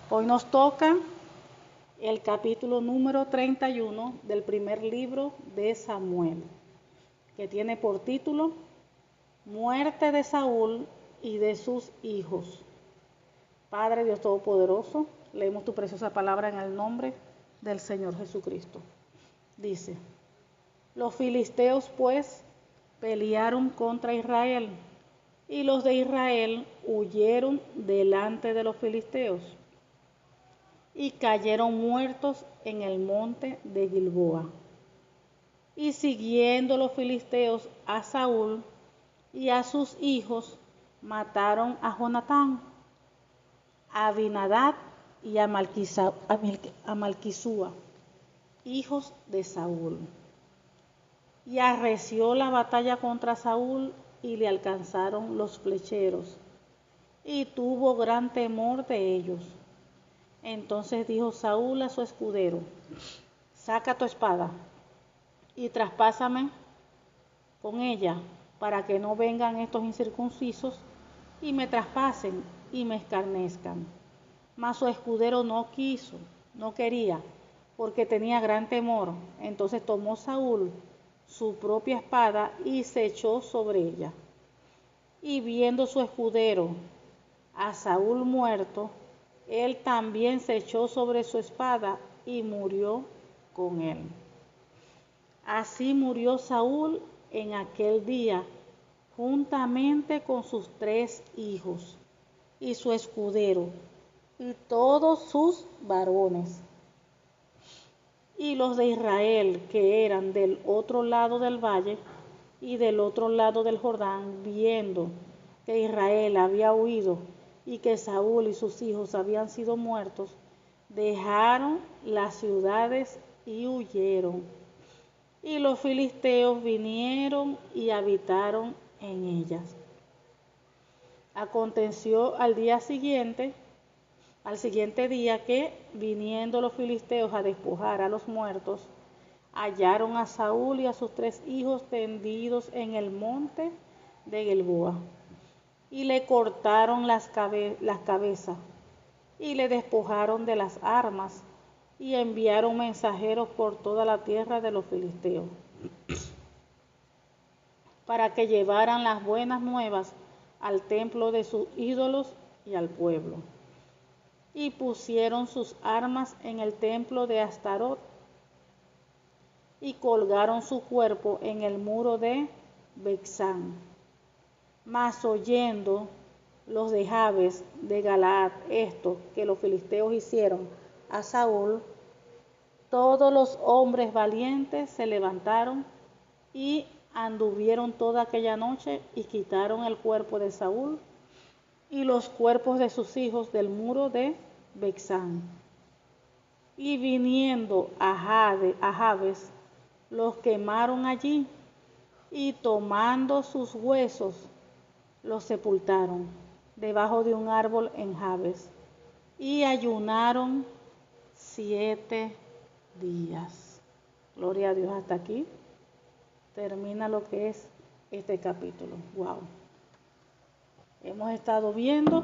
Hoy nos toca el capítulo número 31 del primer libro de Samuel, que tiene por título Muerte de Saúl y de sus hijos. Padre Dios Todopoderoso, leemos tu preciosa palabra en el nombre del Señor Jesucristo. Dice: los filisteos pues pelearon contra Israel, y los de Israel huyeron delante de los filisteos, y cayeron muertos en el monte de Gilboa. Y siguiendo los filisteos a Saúl y a sus hijos, mataron a Jonatán, a Abinadab y a Malquisúa, hijos de Saúl. Y arreció la batalla contra Saúl, y le alcanzaron los flecheros, y tuvo gran temor de ellos. Entonces dijo Saúl a su escudero: saca tu espada y traspásame con ella, para que no vengan estos incircuncisos y me traspasen y me escarnezcan. Mas su escudero no quería, porque tenía gran temor. Entonces tomó Saúl su propia espada y se echó sobre ella. Y viendo su escudero a Saúl muerto, él también se echó sobre su espada y murió con él. Así murió Saúl en aquel día, juntamente con sus 3 hijos y su escudero y todos sus varones. Y los de Israel, que eran del otro lado del valle y del otro lado del Jordán, viendo que Israel había huido y que Saúl y sus hijos habían sido muertos, dejaron las ciudades y huyeron. Y los filisteos vinieron y habitaron en ellas. Aconteció al siguiente día, que, viniendo los filisteos a despojar a los muertos, hallaron a Saúl y a sus 3 hijos tendidos en el monte de Gilboa, y le cortaron las cabezas, y le despojaron de las armas, y enviaron mensajeros por toda la tierra de los filisteos, para que llevaran las buenas nuevas al templo de sus ídolos y al pueblo. Y pusieron sus armas en el templo de Astarot, y colgaron su cuerpo en el muro de Bexán. Mas oyendo los de Jabes de Galaad esto que los filisteos hicieron a Saúl, todos los hombres valientes se levantaron y anduvieron toda aquella noche, y quitaron el cuerpo de Saúl y los cuerpos de sus hijos del muro de Bexán. Y viniendo a Jabes, los quemaron allí, y tomando sus huesos, los sepultaron debajo de un árbol en Jabes, y ayunaron 7 días. Gloria a Dios. Hasta aquí termina lo que es este capítulo. Wow. Hemos estado viendo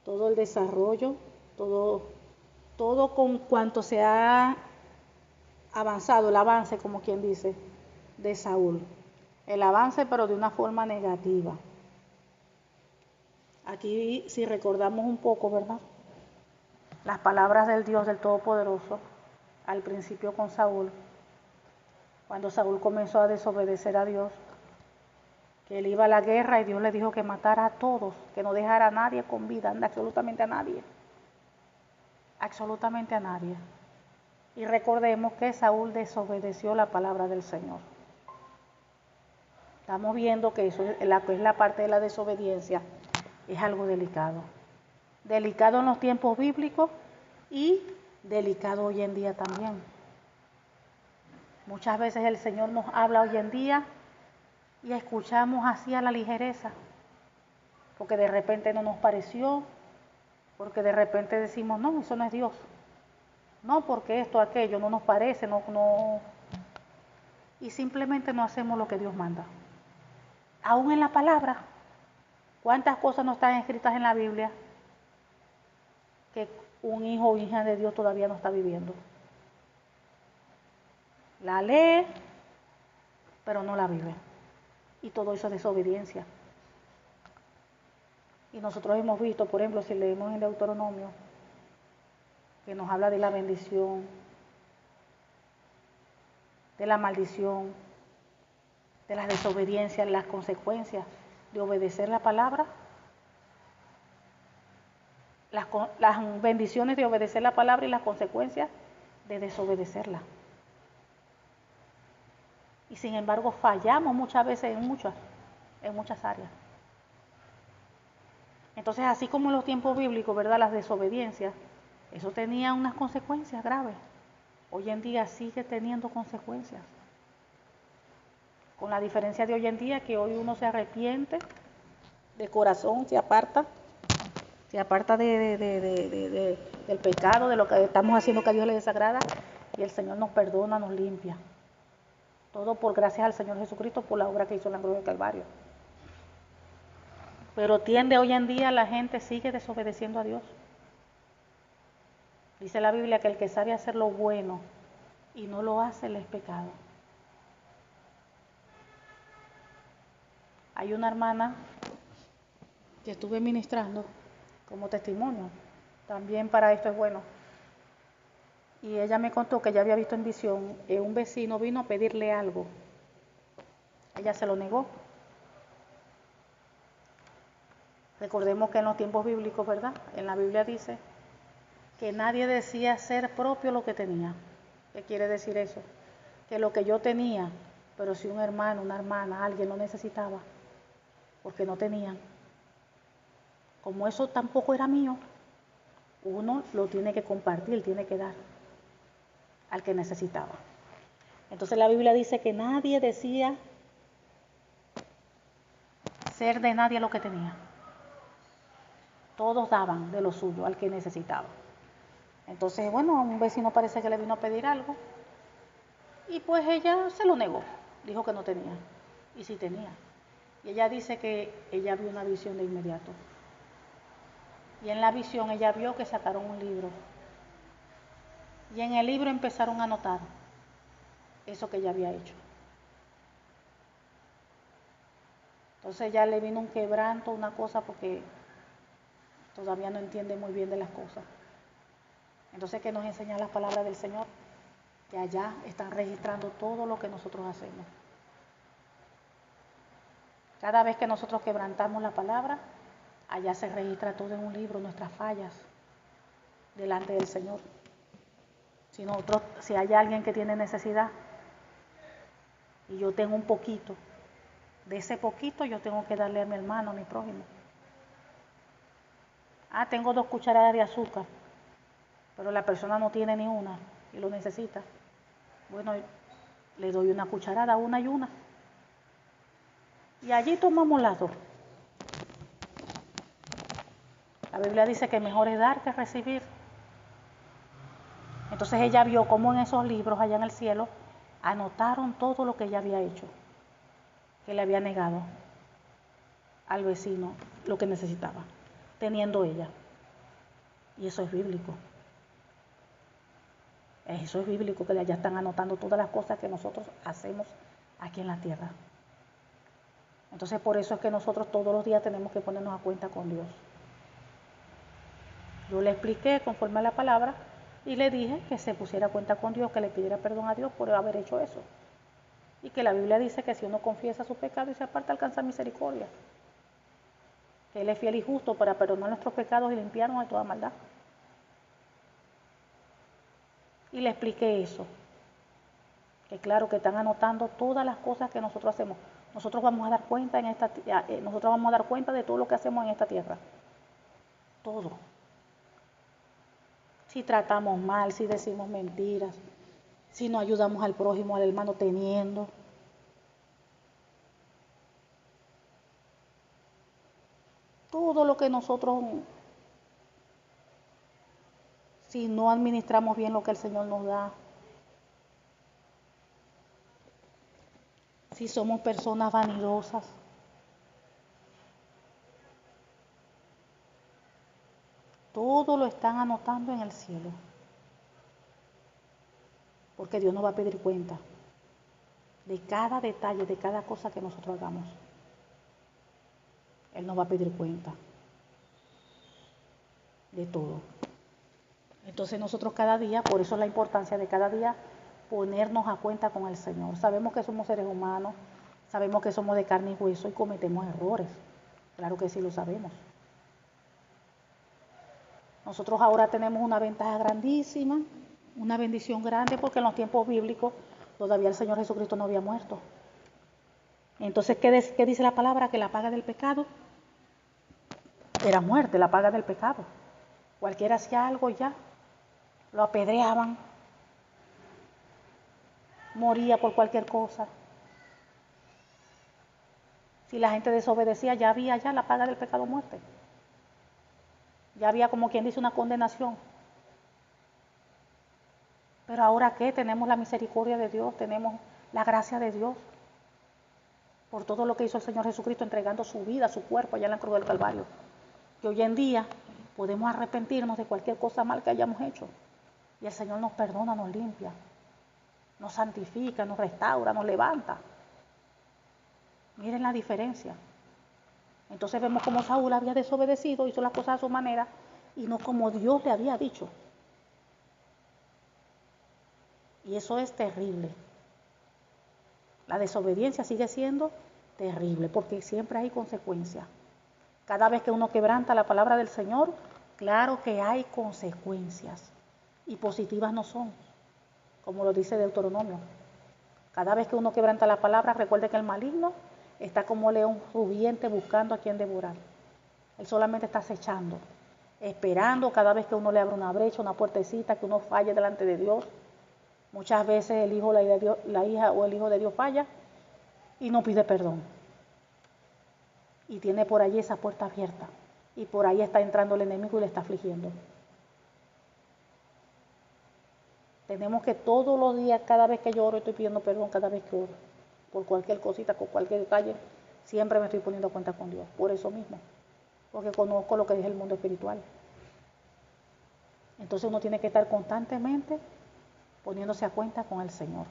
todo el desarrollo, todo con cuanto se ha avanzado, el avance, como quien dice, de Saúl. El avance, pero de una forma negativa. Aquí, si recordamos un poco, ¿verdad?, las palabras del Dios del Todopoderoso al principio con Saúl, cuando Saúl comenzó a desobedecer a Dios, que él iba a la guerra y Dios le dijo que matara a todos, que no dejara a nadie con vida, absolutamente a nadie, absolutamente a nadie. Y recordemos que Saúl desobedeció la palabra del Señor. Estamos viendo que eso es la parte de la desobediencia, es algo delicado. Delicado en los tiempos bíblicos y delicado hoy en día también. Muchas veces el Señor nos habla hoy en día y escuchamos así a la ligereza, porque de repente no nos pareció, porque de repente decimos, no, eso no es Dios. No, porque esto, aquello, no nos parece, no. Y simplemente no hacemos lo que Dios manda. Aún en la palabra, ¿cuántas cosas no están escritas en la Biblia que un hijo o hija de Dios todavía no está viviendo. La lee, pero no la vive. Y todo eso es desobediencia. Y nosotros hemos visto, por ejemplo, si leemos en el Deuteronomio, que nos habla de la bendición, de la maldición, de las desobediencias, las consecuencias de obedecer la palabra, las bendiciones de obedecer la palabra y las consecuencias de desobedecerla. Y sin embargo fallamos muchas veces en muchas áreas. Entonces, así como en los tiempos bíblicos, ¿verdad? Las desobediencias, eso tenía unas consecuencias graves. Hoy en día sigue teniendo consecuencias. Con la diferencia de hoy en día que hoy uno se arrepiente de corazón, se aparta del pecado, de lo que estamos haciendo que a Dios le desagrada, y el Señor nos perdona, nos limpia. Todo por gracias al Señor Jesucristo, por la obra que hizo en la cruz del Calvario. Pero tiende hoy en día la gente sigue desobedeciendo a Dios. Dice la Biblia que el que sabe hacer lo bueno y no lo hace, le es pecado. Hay una hermana que estuve ministrando como testimonio, también para esto es bueno. Y ella me contó que ella había visto en visión, un vecino vino a pedirle algo. Ella se lo negó. Recordemos que en los tiempos bíblicos, ¿verdad? En la Biblia dice que nadie decía ser propio lo que tenía. ¿Qué quiere decir eso? Que lo que yo tenía, pero si un hermano, una hermana, alguien lo necesitaba, porque no tenían, como eso tampoco era mío, uno lo tiene que compartir, tiene que dar al que necesitaba. Entonces la Biblia dice que nadie decía ser de nadie lo que tenía. Todos daban de lo suyo al que necesitaba. Entonces, bueno, a un vecino parece que le vino a pedir algo y pues ella se lo negó, dijo que no tenía, y sí tenía. Y ella dice que ella vio una visión de inmediato. Y en la visión ella vio que sacaron un libro. Y en el libro empezaron a anotar eso que ella había hecho. Entonces ya le vino un quebranto, una cosa, porque todavía no entiende muy bien de las cosas. Entonces, ¿qué nos enseña la palabra del Señor? Que allá están registrando todo lo que nosotros hacemos. Cada vez que nosotros quebrantamos la palabra, allá se registra todo en un libro, nuestras fallas, delante del Señor. Si hay alguien que tiene necesidad y yo tengo un poquito, de ese poquito yo tengo que darle a mi hermano, a mi prójimo. Tengo 2 cucharadas de azúcar, pero la persona no tiene ni una y lo necesita. Bueno, le doy una cucharada, una y una. Y allí tomamos las 2. La Biblia dice que mejor es dar que recibir. Entonces ella vio cómo en esos libros allá en el cielo anotaron todo lo que ella había hecho, que le había negado al vecino lo que necesitaba, teniendo ella. Y eso es bíblico. Eso es bíblico, que allá están anotando todas las cosas que nosotros hacemos aquí en la tierra. Entonces por eso es que nosotros todos los días tenemos que ponernos a cuenta con Dios. Yo le expliqué conforme a la palabra y le dije que se pusiera a cuenta con Dios, que le pidiera perdón a Dios por haber hecho eso. Y que la Biblia dice que si uno confiesa su pecado y se aparta, alcanza misericordia. Que Él es fiel y justo para perdonar nuestros pecados y limpiarnos de toda maldad. Y le expliqué eso. Que claro, que están anotando todas las cosas que nosotros hacemos. Nosotros vamos a dar cuenta de todo lo que hacemos en esta tierra. Todo. Si tratamos mal, si decimos mentiras, si no ayudamos al prójimo, al hermano teniendo. Todo lo que nosotros, si no administramos bien lo que el Señor nos da, si somos personas vanidosas, todo lo están anotando en el cielo. Porque Dios nos va a pedir cuenta de cada detalle, de cada cosa que nosotros hagamos. Él nos va a pedir cuenta de todo. Entonces nosotros cada día, por eso la importancia de cada día ponernos a cuenta con el Señor. Sabemos que somos seres humanos, sabemos que somos de carne y hueso y cometemos errores. Claro que sí lo sabemos. Nosotros ahora tenemos una ventaja grandísima, una bendición grande, porque en los tiempos bíblicos todavía el Señor Jesucristo no había muerto. Entonces, ¿qué dice la palabra? Que la paga del pecado era muerte, la paga del pecado. Cualquiera hacía algo ya, lo apedreaban, moría por cualquier cosa. Si la gente desobedecía, ya había ya la paga del pecado, muerte. Ya había, como quien dice, una condenación. Pero ahora ¿qué? Tenemos la misericordia de Dios, tenemos la gracia de Dios por todo lo que hizo el Señor Jesucristo entregando su vida, su cuerpo allá en la cruz del Calvario. Que hoy en día podemos arrepentirnos de cualquier cosa mal que hayamos hecho. Y el Señor nos perdona, nos limpia, nos santifica, nos restaura, nos levanta. Miren la diferencia. Entonces vemos como Saúl había desobedecido, hizo las cosas a su manera y no como Dios le había dicho. Y eso es terrible. La desobediencia sigue siendo terrible porque siempre hay consecuencias. Cada vez que uno quebranta la palabra del Señor, claro que hay consecuencias. Y positivas no son, como lo dice Deuteronomio. Cada vez que uno quebranta la palabra, recuerde que el maligno está como león rugiente buscando a quien devorar. Él solamente está acechando, esperando cada vez que uno le abre una brecha, una puertecita, que uno falle delante de Dios. Muchas veces el hijo, la hija o el hijo de Dios falla y no pide perdón. Y tiene por allí esa puerta abierta. Y por ahí está entrando el enemigo y le está afligiendo. Tenemos que todos los días, cada vez que yo oro, estoy pidiendo perdón cada vez que oro. Por cualquier cosita, por cualquier detalle, siempre me estoy poniendo cuenta con Dios. Por eso mismo. Porque conozco lo que es el mundo espiritual. Entonces uno tiene que estar constantemente poniéndose a cuenta con el Señor.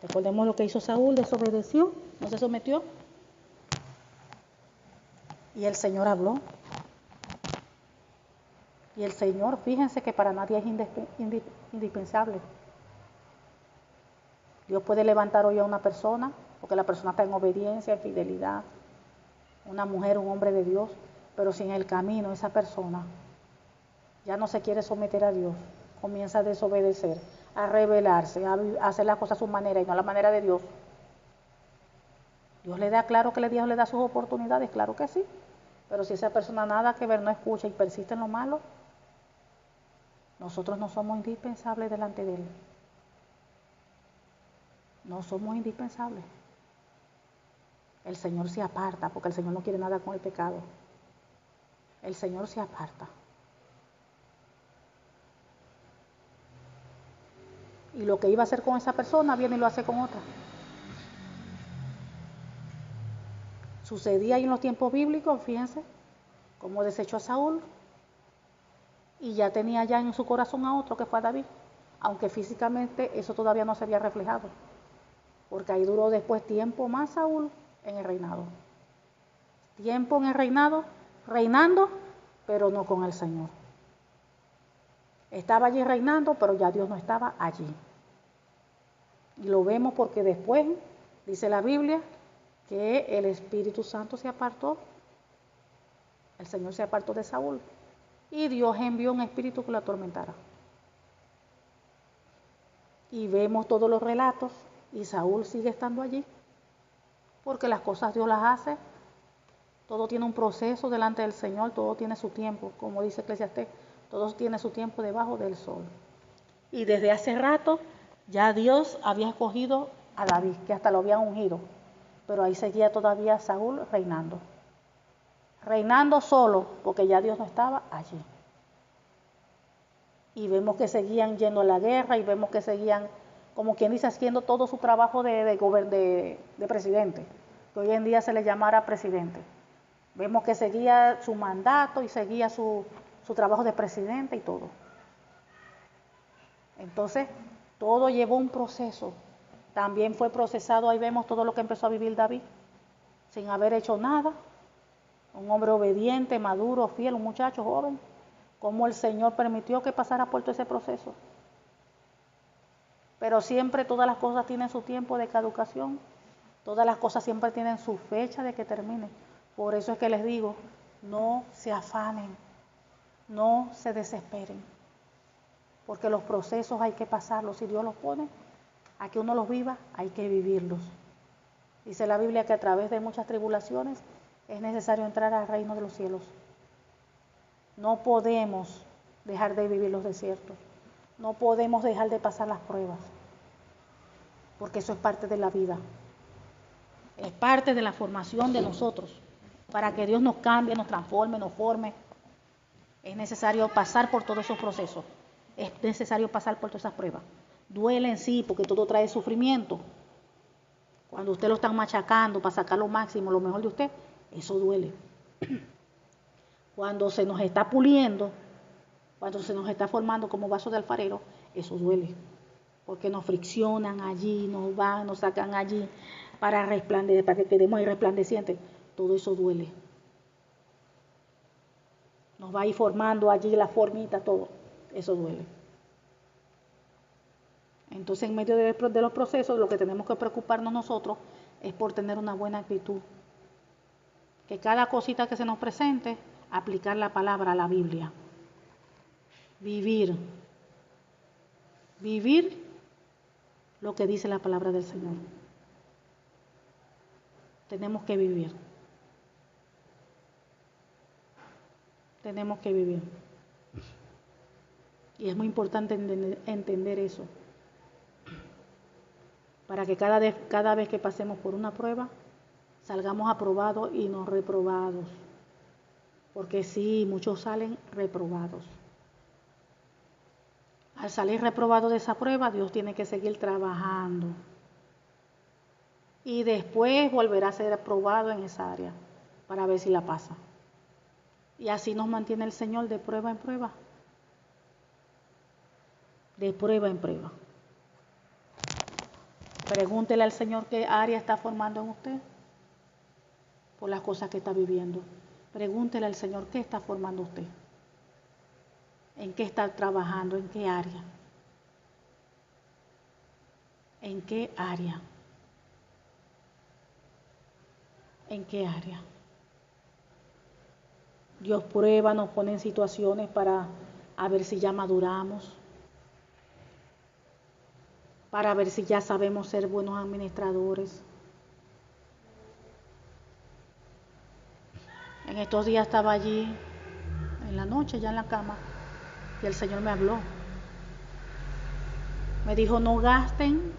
Recordemos lo que hizo Saúl, desobedeció, no se sometió. Y el Señor habló. Y el Señor, fíjense que para nadie es indispensable. Dios puede levantar hoy a una persona, porque la persona está en obediencia, en fidelidad, una mujer, un hombre de Dios, pero si en el camino esa persona ya no se quiere someter a Dios, comienza a desobedecer, a rebelarse, a hacer las cosas a su manera y no a la manera de Dios. Dios le da, claro que Dios le da sus oportunidades, claro que sí, pero si esa persona nada que ver, no escucha y persiste en lo malo, nosotros no somos indispensables delante de Él. No somos indispensables. El Señor se aparta porque el Señor no quiere nada con el pecado. El Señor se aparta. Y lo que iba a hacer con esa persona, viene y lo hace con otra. Sucedía ahí en los tiempos bíblicos, fíjense, cómo desechó a Saúl y ya tenía ya en su corazón a otro que fue a David, aunque físicamente eso todavía no se había reflejado, porque ahí duró después tiempo más Saúl en el reinado. Tiempo en el reinado, reinando, pero no con el Señor. Estaba allí reinando, pero ya Dios no estaba allí. Y lo vemos porque después, dice la Biblia, que el Espíritu Santo se apartó, el Señor se apartó de Saúl, y Dios envió un espíritu que lo atormentara. Y vemos todos los relatos, y Saúl sigue estando allí, porque las cosas Dios las hace, todo tiene un proceso delante del Señor, todo tiene su tiempo, como dice Eclesiastés, todo tiene su tiempo debajo del sol. Y desde hace rato ya Dios había escogido a David, que hasta lo habían ungido, pero ahí seguía todavía Saúl reinando. Reinando solo, porque ya Dios no estaba allí. Y vemos que seguían yendo a la guerra y vemos que seguían, como quien dice, haciendo todo su trabajo de presidente, que hoy en día se le llamara presidente. Vemos que seguía su mandato y seguía su su trabajo de presidente y todo. Entonces, todo llevó un proceso. También fue procesado, ahí vemos todo lo que empezó a vivir David, sin haber hecho nada. Un hombre obediente, maduro, fiel, un muchacho joven. Cómo el Señor permitió que pasara por todo ese proceso. Pero siempre todas las cosas tienen su tiempo de caducación. Todas las cosas siempre tienen su fecha de que termine. Por eso es que les digo, no se afanen, no se desesperen. Porque los procesos hay que pasarlos. Si Dios los pone, a que uno los viva, hay que vivirlos. Dice la Biblia que a través de muchas tribulaciones es necesario entrar al reino de los cielos. No podemos dejar de vivir los desiertos. No podemos dejar de pasar las pruebas. Porque eso es parte de la vida. Es parte de la formación de nosotros. Para que Dios nos cambie, nos transforme, nos forme, es necesario pasar por todos esos procesos. Es necesario pasar por todas esas pruebas. Duele en sí, porque todo trae sufrimiento. Cuando usted lo está machacando para sacar lo máximo, lo mejor de usted, eso duele. Cuando se nos está puliendo, cuando se nos está formando como vaso de alfarero, eso duele. Porque nos friccionan allí, nos van, nos sacan allí para resplandecer, para que quedemos ahí resplandecientes. Todo eso duele. Nos va a ir formando allí la formita, todo. Eso duele. Entonces, en medio de los procesos, lo que tenemos que preocuparnos nosotros es por tener una buena actitud. Que cada cosita que se nos presente, aplicar la palabra a la Biblia. Vivir. Vivir lo que dice la palabra del Señor. Tenemos que vivir. Tenemos que vivir. Y es muy importante entender eso. Para que cada vez que pasemos por una prueba, salgamos aprobados y no reprobados. Porque sí, muchos salen reprobados. Al salir reprobado de esa prueba, Dios tiene que seguir trabajando. Y después volverá a ser aprobado en esa área para ver si la pasa. Y así nos mantiene el Señor de prueba en prueba. De prueba en prueba. Pregúntele al Señor qué área está formando en usted por las cosas que está viviendo. Pregúntele al Señor qué está formando usted. ¿En qué está trabajando? ¿En qué área? ¿En qué área? ¿En qué área? Dios prueba, nos pone en situaciones para a ver si ya maduramos, para ver si ya sabemos ser buenos administradores. En estos días estaba allí, en la noche, ya en la cama, y el Señor me habló. Me dijo, no gasten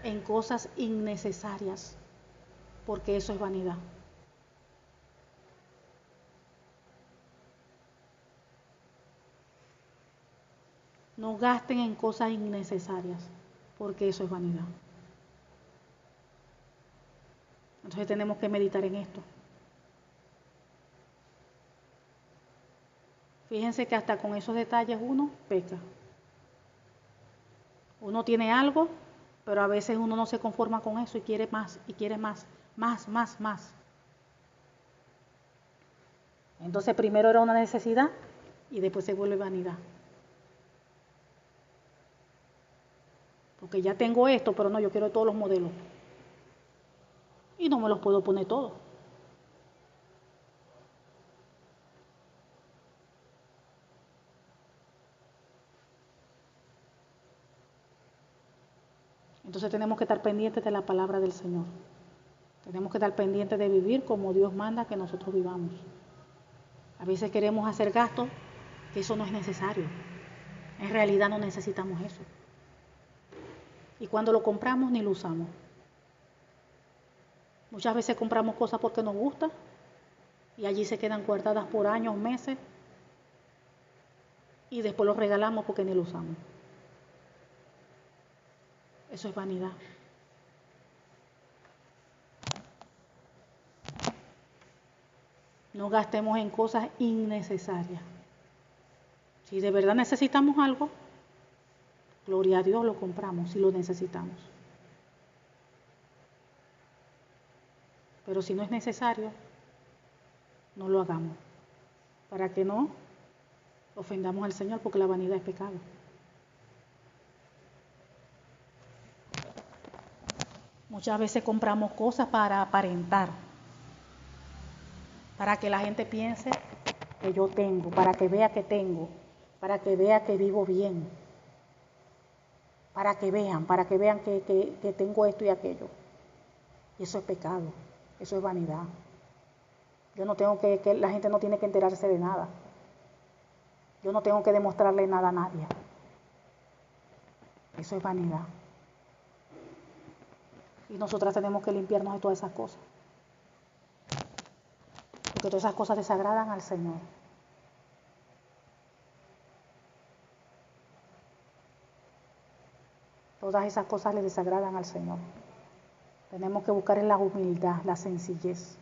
en cosas innecesarias, porque eso es vanidad. No gasten en cosas innecesarias, porque eso es vanidad. Entonces tenemos que meditar en esto. Fíjense que hasta con esos detalles uno peca. Uno tiene algo, pero a veces uno no se conforma con eso y quiere más, más. Entonces primero era una necesidad y después se vuelve vanidad. Porque ya tengo esto, pero no, yo quiero todos los modelos. Y no me los puedo poner todos. Entonces tenemos que estar pendientes de la palabra del Señor. Tenemos que estar pendientes de vivir como Dios manda que nosotros vivamos. A veces queremos hacer gastos que eso no es necesario. En realidad no necesitamos eso. Y cuando lo compramos ni lo usamos. Muchas veces compramos cosas porque nos gusta y allí se quedan guardadas por años, meses y después lo regalamos porque ni lo usamos. Eso es vanidad. No gastemos en cosas innecesarias. Si de verdad necesitamos algo, gloria a Dios, lo compramos si lo necesitamos. Pero si no es necesario, no lo hagamos, para que no ofendamos al Señor, porque la vanidad es pecado. Muchas veces compramos cosas para aparentar, para que la gente piense que yo tengo, para que vea que tengo, para que vea que vivo bien, para que vean que tengo esto y aquello. Y eso es pecado, eso es vanidad. Yo no tengo que la gente no tiene que enterarse de nada. Yo no tengo que demostrarle nada a nadie. Eso es vanidad. Y nosotras tenemos que limpiarnos de todas esas cosas. Porque todas esas cosas desagradan al Señor. Todas esas cosas le desagradan al Señor. Tenemos que buscar en la humildad, la sencillez.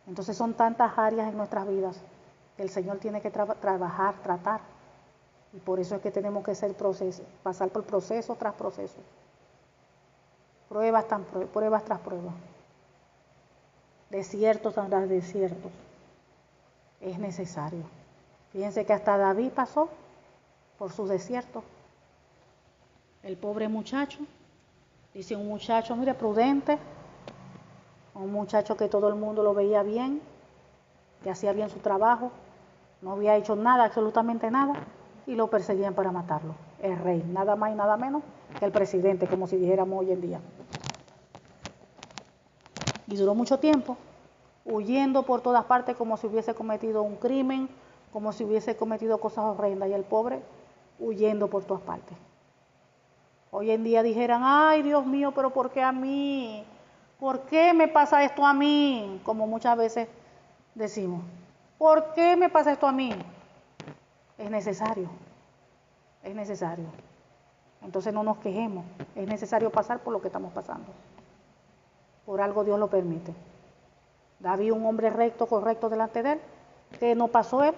Entonces son tantas áreas en nuestras vidas que el Señor tiene que trabajar, tratar. Y por eso es que tenemos que pasar por proceso tras proceso. Pruebas tras pruebas. Desiertos tras desiertos. Es necesario. Fíjense que hasta David pasó por sus desiertos. El pobre muchacho, dice un muchacho, mire, prudente, un muchacho que todo el mundo lo veía bien, que hacía bien su trabajo, no había hecho nada, absolutamente nada, y lo perseguían para matarlo. El rey, nada más y nada menos que el presidente, como si dijéramos hoy en día. Y duró mucho tiempo huyendo por todas partes como si hubiese cometido un crimen, como si hubiese cometido cosas horrendas, y el pobre huyendo por todas partes. Hoy en día dijeran, ay Dios mío, pero ¿por qué a mí? ¿Por qué me pasa esto a mí? Como muchas veces decimos, ¿por qué me pasa esto a mí? Es necesario, es necesario. Entonces no nos quejemos, es necesario pasar por lo que estamos pasando. Por algo Dios lo permite. David, un hombre recto, correcto delante de él, que no pasó él.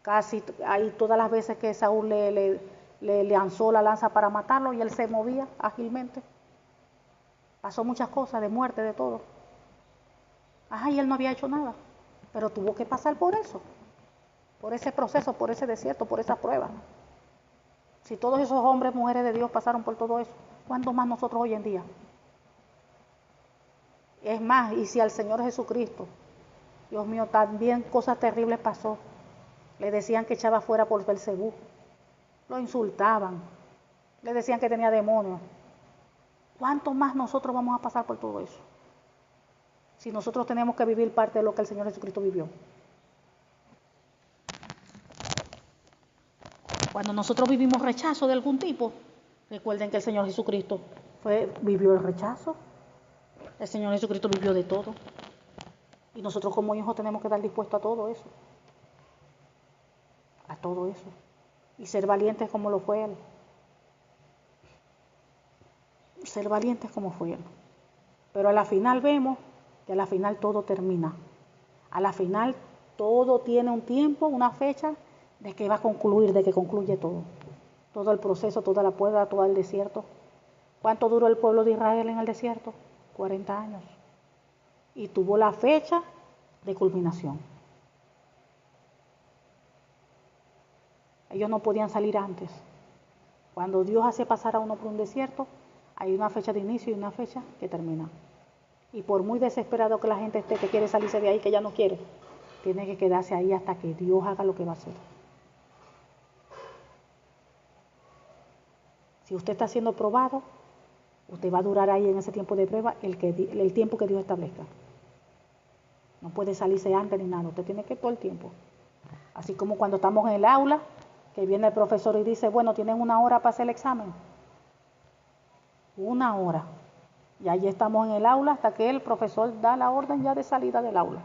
Casi ahí todas las veces que Saúl le lanzó la lanza para matarlo y él se movía ágilmente. Pasó muchas cosas, de muerte, de todo. Y él no había hecho nada, pero tuvo que pasar por eso, por ese proceso, por ese desierto, por esa prueba. Si todos esos hombres, mujeres de Dios pasaron por todo eso, ¿cuántos más nosotros hoy en día? Es más, y si al Señor Jesucristo, Dios mío, también cosas terribles pasó. Le decían que echaba fuera por Belcebú, lo insultaban, le decían que tenía demonios. ¿Cuánto más nosotros vamos a pasar por todo eso? Si nosotros tenemos que vivir parte de lo que el Señor Jesucristo vivió. Cuando nosotros vivimos rechazo de algún tipo, recuerden que el Señor Jesucristo vivió el rechazo. El Señor Jesucristo vivió de todo. Y nosotros como hijos tenemos que estar dispuestos a todo eso. A todo eso. Y ser valientes como lo fue Él. Ser valientes como fue Él. Pero a la final vemos que a la final todo termina. A la final todo tiene un tiempo, una fecha de que va a concluir, de que concluye todo. Todo el proceso, toda la prueba, todo el desierto. ¿Cuánto duró el pueblo de Israel en el desierto? 40 años. Y tuvo la fecha de culminación. Ellos no podían salir antes. Cuando Dios hace pasar a uno por un desierto, hay una fecha de inicio y una fecha que termina. Y por muy desesperado que la gente esté, que quiere salirse de ahí, que ya no quiere, tiene que quedarse ahí hasta que Dios haga lo que va a hacer. Si usted está siendo probado, usted va a durar ahí en ese tiempo de prueba el tiempo que Dios establezca. No puede salirse antes ni nada, usted tiene que todo el tiempo. Así como cuando estamos en el aula, que viene el profesor y dice, bueno, tienen 1 hora para hacer el examen. 1 hora. Y allí estamos en el aula hasta que el profesor da la orden ya de salida del aula.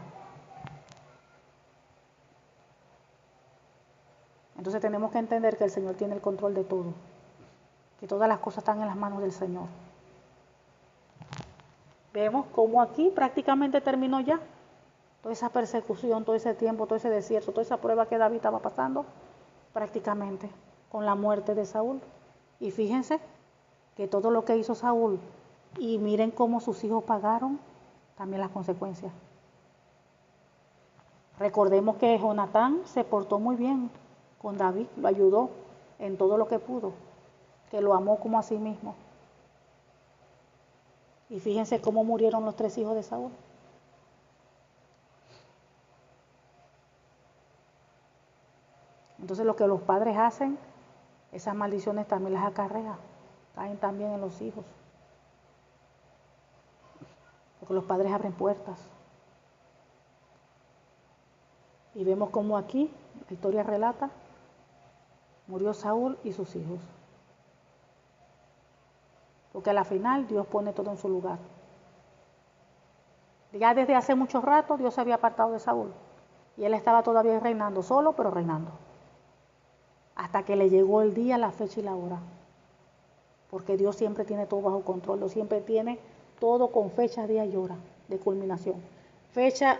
Entonces tenemos que entender que el Señor tiene el control de todo. Que todas las cosas están en las manos del Señor. Vemos cómo aquí prácticamente terminó ya. toda esa persecución, todo ese tiempo, todo ese desierto, toda esa prueba que David estaba pasando, prácticamente con la muerte de Saúl. Y fíjense que todo lo que hizo Saúl, y miren cómo sus hijos pagaron también las consecuencias. Recordemos que Jonatán se portó muy bien con David, lo ayudó en todo lo que pudo, que lo amó como a sí mismo. Y fíjense cómo murieron los 3 hijos de Saúl. Entonces lo que los padres hacen, esas maldiciones también las acarrea, caen también en los hijos. Porque los padres abren puertas. Y vemos como aquí, la historia relata, murió Saúl y sus hijos. Porque a la final Dios pone todo en su lugar. Ya desde hace mucho rato Dios se había apartado de Saúl. Y él estaba todavía reinando, solo pero reinando. Hasta que le llegó el día, la fecha y la hora. Porque Dios siempre tiene todo bajo control. Dios siempre tiene todo con fecha, día y hora de culminación. Fecha,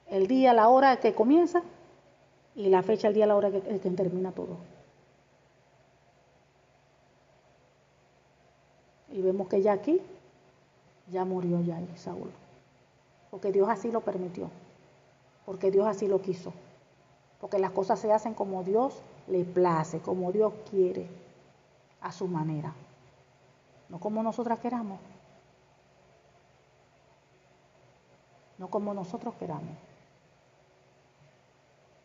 el día, la hora que comienza, y la fecha, el día, la hora que termina todo. Y vemos que ya aquí, ya murió ya Saúl. Porque Dios así lo permitió. Porque Dios así lo quiso. Porque las cosas se hacen como Dios le place, como Dios quiere, a su manera. No como nosotras queramos. No como nosotros queramos.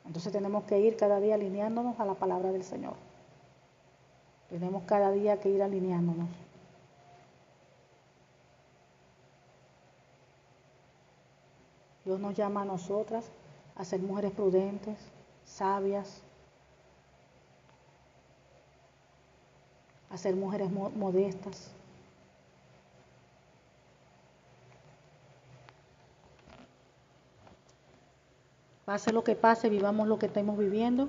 Entonces tenemos que ir cada día alineándonos a la palabra del Señor. Tenemos cada día que ir alineándonos. Dios nos llama a nosotras a ser mujeres prudentes, sabias, a ser mujeres modestas. Pase lo que pase, vivamos lo que estemos viviendo,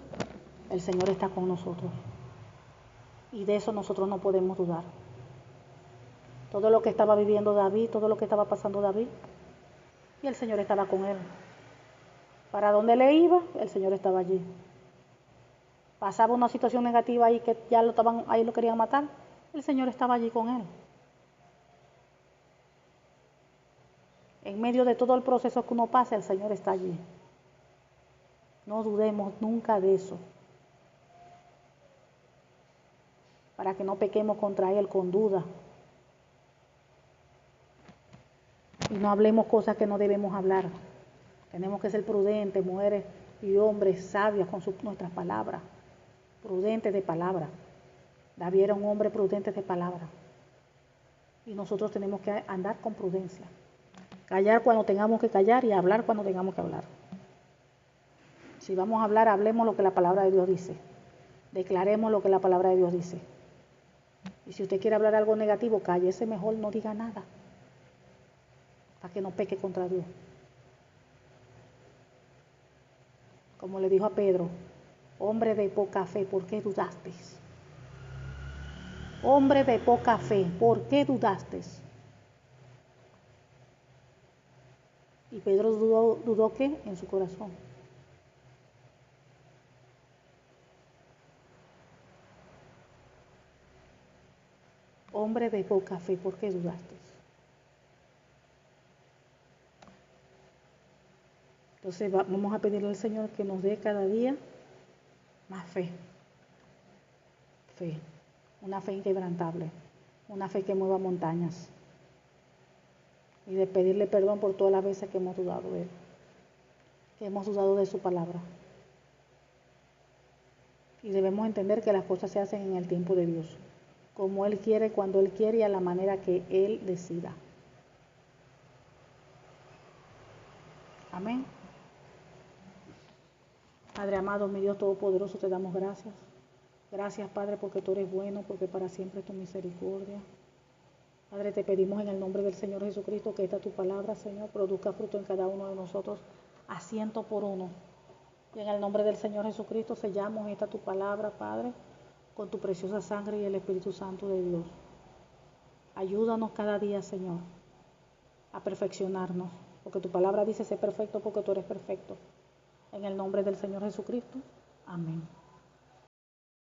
el Señor está con nosotros. Y de eso nosotros no podemos dudar. Todo lo que estaba viviendo David, todo lo que estaba pasando David, y el Señor estaba con él. Para donde le iba, el Señor estaba allí. Pasaba una situación negativa ahí que ya ahí lo querían matar, el Señor estaba allí con él. En medio de todo el proceso que uno pasa, el Señor está allí. No dudemos nunca de eso. Para que no pequemos contra Él con duda. Y no hablemos cosas que no debemos hablar. Tenemos que ser prudentes, mujeres y hombres sabios con nuestras palabras. Prudentes de palabra. David era un hombre prudente de palabra. Y nosotros tenemos que andar con prudencia. Callar cuando tengamos que callar y hablar cuando tengamos que hablar. Si vamos a hablar, hablemos lo que la palabra de Dios dice. Declaremos lo que la palabra de Dios dice. Y si usted quiere hablar algo negativo, cállese mejor, no diga nada. Para que no peque contra Dios. Como le dijo a Pedro, hombre de poca fe, ¿por qué dudaste? Hombre de poca fe, ¿por qué dudaste? Y Pedro dudó ¿qué? En su corazón. Hombre de poca fe, ¿por qué dudaste? Entonces vamos a pedirle al Señor que nos dé cada día más fe. Fe. Una fe inquebrantable. Una fe que mueva montañas. Y de pedirle perdón por todas las veces que hemos dudado de Él. Que hemos dudado de su palabra. Y debemos entender que las cosas se hacen en el tiempo de Dios. Como Él quiere, cuando Él quiere y a la manera que Él decida. Amén. Padre amado, mi Dios Todopoderoso, te damos gracias. Gracias, Padre, porque tú eres bueno, porque para siempre es tu misericordia. Padre, te pedimos en el nombre del Señor Jesucristo que esta tu palabra, Señor, produzca fruto en cada uno de nosotros a 100 por uno. Y en el nombre del Señor Jesucristo sellamos esta tu palabra, Padre, con tu preciosa sangre y el Espíritu Santo de Dios. Ayúdanos cada día, Señor, a perfeccionarnos. porque tu palabra dice, sé perfecto porque tú eres perfecto. En el nombre del Señor Jesucristo. Amén.